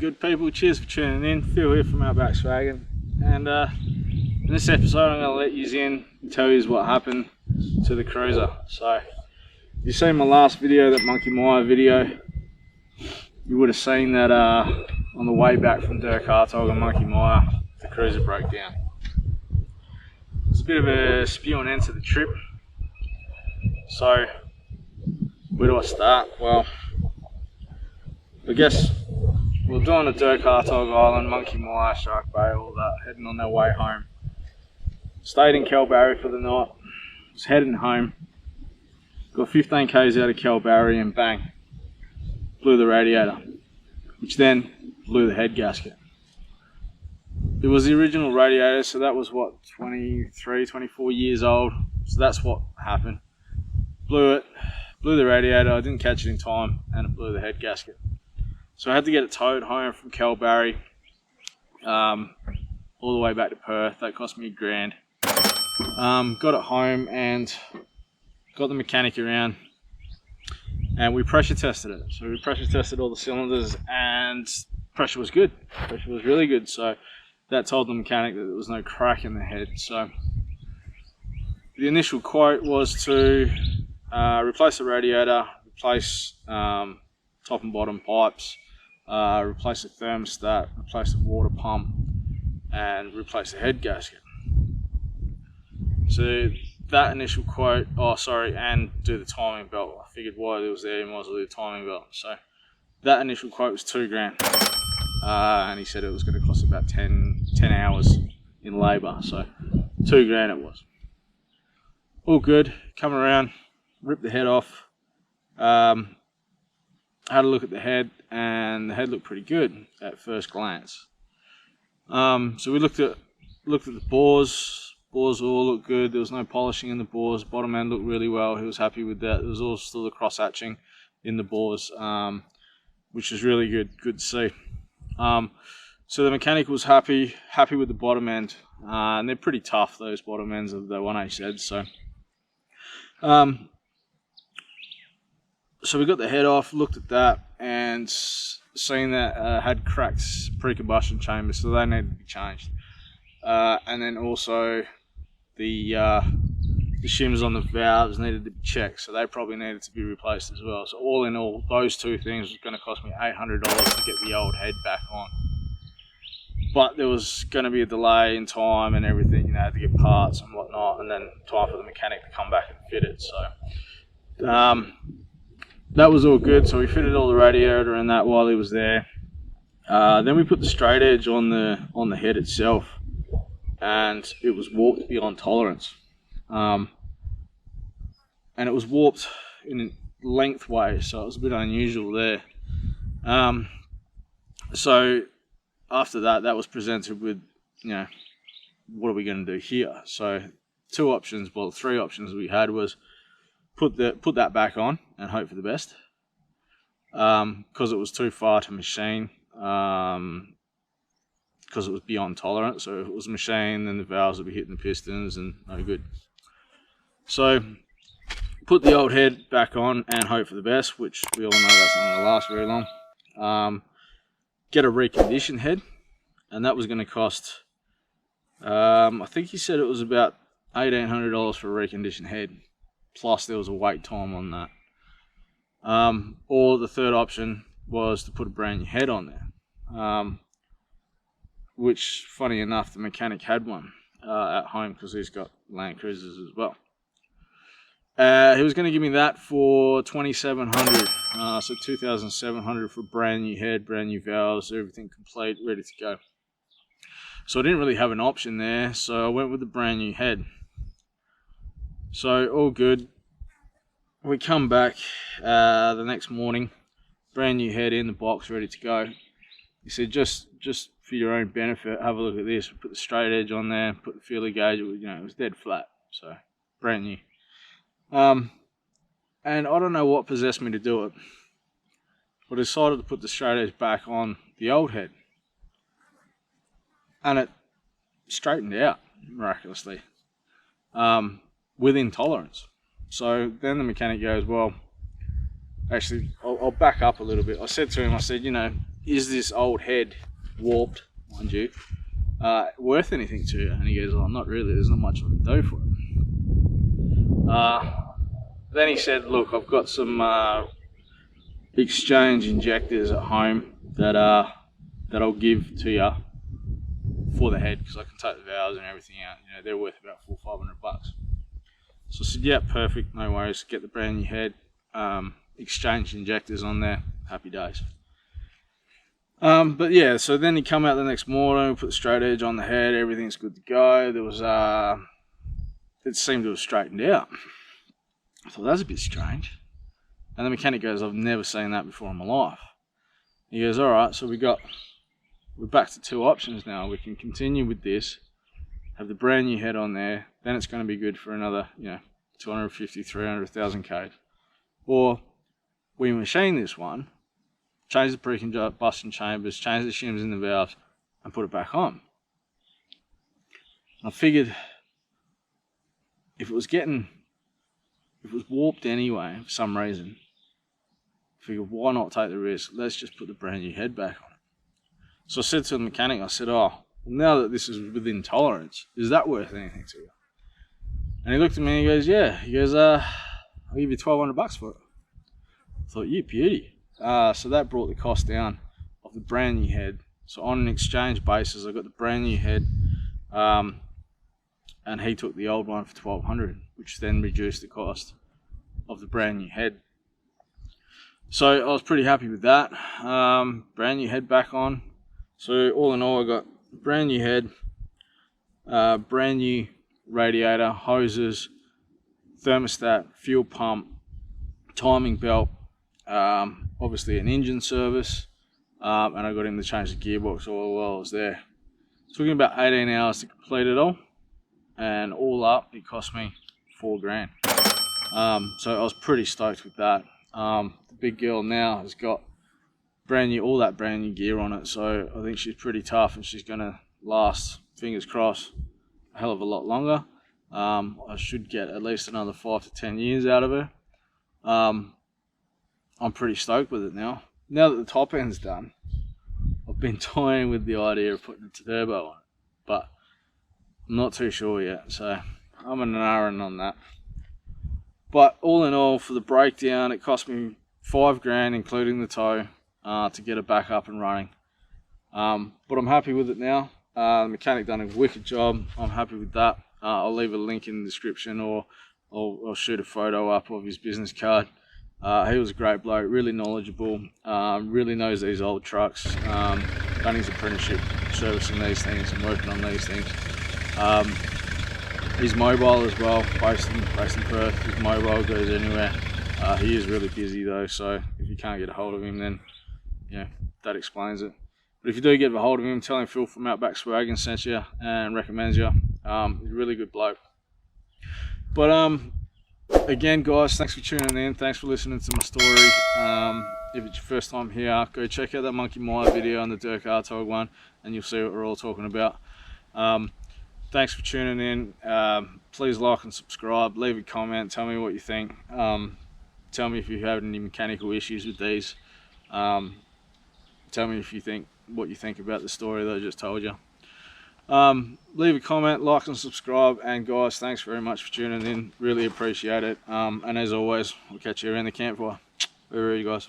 good people, cheers for tuning in. Phil here from Outback Swaggin, and in this episode I'm going to let you in and tell you what happened to the Cruiser. So you seen my last video, that Monkey Mia video, you would have seen that on the way back from Dirk Hartog and Monkey Mia, the Cruiser broke down. It was a bit of a spewing end to the trip. So where do I start? Well, I guess we're doing the Dirk Hartog Island, Monkey Mia, Shark Bay, all that, heading on their way home. Stayed in Kalbarri for the night, was heading home, got 15 k's out of Kalbarri and bang, blew the radiator, which then blew the head gasket. It was the original radiator, so that was what, 23, 24 years old, so that's what happened. Blew it, blew the radiator, I didn't catch it in time, and it blew the head gasket. So I had to get it towed home from Kalbarri, all the way back to Perth. That cost me $1,000. Got it home and got the mechanic around, and we pressure tested it. So we pressure tested all the cylinders, and pressure was good. Pressure was really good. So that told the mechanic that there was no crack in the head. So the initial quote was to replace the radiator, replace top and bottom pipes, replace the thermostat, replace the water pump, and replace the head gasket. So that initial quote, and do the timing belt. I figured while it was there, he might as well do the timing belt. So that initial quote was $2,000, and he said it was going to cost about 10 hours in labour. So $2,000 it was. All good. Come around, ripped the head off. Had a look at the head, and the head looked pretty good at first glance. So we looked at the bores. Bores all looked good. There was no polishing in the bores. Bottom end looked really well. He was happy with that. There was all still the cross hatching in the bores, which was really good to see. So the mechanic was happy with the bottom end, and they're pretty tough, those bottom ends of the 1HZ. So we got the head off, looked at that, and seen that had cracked pre-combustion chambers, so they needed to be changed. And then also the shims on the valves needed to be checked, so they probably needed to be replaced as well. So all in all, those two things was going to cost me $800 to get the old head back on. But there was going to be a delay in time and everything, you know, to get parts and whatnot, and then time for the mechanic to come back and fit it. So that was all good. So we fitted all the radiator and that while he was there. Then we put the straight edge on the head itself, and it was warped beyond tolerance. And it was warped in a lengthways, so it was a bit unusual there. So after that was presented with, you know, what are we going to do here? So three options we had was put that back on and hope for the best, because it was too far to machine, because it was beyond tolerance. So if it was machined, then the valves would be hitting the pistons and no good. So put the old head back on and hope for the best, which we all know that's not going to last very long. Get a reconditioned head, and that was going to cost, I think he said it was about $1,800 for a reconditioned head, plus there was a wait time on that. Or the third option was to put a brand new head on there, which, funny enough, the mechanic had one at home, because he's got Land Cruisers as well. He was going to give me that for $2,700, so $2,700 for brand new head, brand new valves, everything complete, ready to go. So I didn't really have an option there, so I went with the brand new head. So all good. We come back the next morning, brand new head in the box, ready to go. He said, just for your own benefit, have a look at this. We put the straight edge on there, put the feeler gauge. It was dead flat, so brand new. And I don't know what possessed me to do it, but I decided to put the straight edge back on the old head, and it straightened out miraculously, within tolerance. So then the mechanic goes, well, actually, I'll back up a little bit. I said to him, I said, you know, is this old head, warped, mind you, worth anything to you? And he goes, well, not really, there's not much I can do for it. Then he said, look, I've got some exchange injectors at home that I'll give to you for the head, because I can take the valves and everything out. You know, they're worth about $400 or $500. So I said, yeah, perfect, no worries, get the brand new head, exchange injectors on there, happy days. But yeah, so then he come out the next morning, put the straight edge on the head, everything's good to go. There was it seemed to have straightened out. I thought that's a bit strange. And the mechanic goes, I've never seen that before in my life. He goes, all right, so we're back to two options now. We can continue with this, have the brand new head on there, then it's going to be good for another, 250, 300,000 K. Or we machine this one, change the pre-combustion chambers, change the shims in the valves, and put it back on. I figured if it was warped anyway for some reason, I figured why not take the risk? Let's just put the brand new head back on it. So I said to the mechanic, I said, oh, well, now that this is within tolerance, is that worth anything to you? And he looked at me and he goes, yeah. He goes, I'll give you $1,200 for it. I thought, you beauty. So that brought the cost down of the brand new head. So on an exchange basis, I got the brand new head, and he took the old one for $1,200, which then reduced the cost of the brand new head. So I was pretty happy with that. Brand new head back on. So all in all, I got brand new head, brand new radiator, hoses, thermostat, fuel pump, timing belt, obviously an engine service, and I got him to change the gearbox all while I was there. It took him about 18 hours to complete it all, and all up it cost me $4 grand. So I was pretty stoked with that. The big girl now has got all that brand new gear on it, so I think she's pretty tough and she's gonna last, fingers crossed, a hell of a lot longer. I should get at least another 5 to 10 years out of her. I'm pretty stoked with it now. Now that the top end's done, I've been toying with the idea of putting a turbo on it, but I'm not too sure yet, so I'm an errand on that. But all in all, for the breakdown, it cost me $5 grand, including the tow, to get it back up and running. But I'm happy with it now. The mechanic done a wicked job. I'm happy with that. I'll leave a link in the description, or I'll shoot a photo up of his business card. He was a great bloke, really knowledgeable, really knows these old trucks, done his apprenticeship servicing these things and working on these things. He's mobile as well, based in Perth. He's mobile, goes anywhere. He is really busy though, so if you can't get a hold of him, then that explains it. But if you do get a hold of him, tell him Phil from Outback Swaggin sent you and recommends you. He's a really good bloke. But again, guys, thanks for tuning in. Thanks for listening to my story. If it's your first time here, go check out that Monkey Mire video on the Dirk Artog one, and you'll see what we're all talking about. Thanks for tuning in. Please like and subscribe. Leave a comment. Tell me what you think. Tell me if you have any mechanical issues with these. Tell me what you think about the story that I just told you. Leave a comment, like and subscribe, and guys, thanks very much for tuning in. Really appreciate it. And as always, we'll catch you around the campfire. Where are you guys?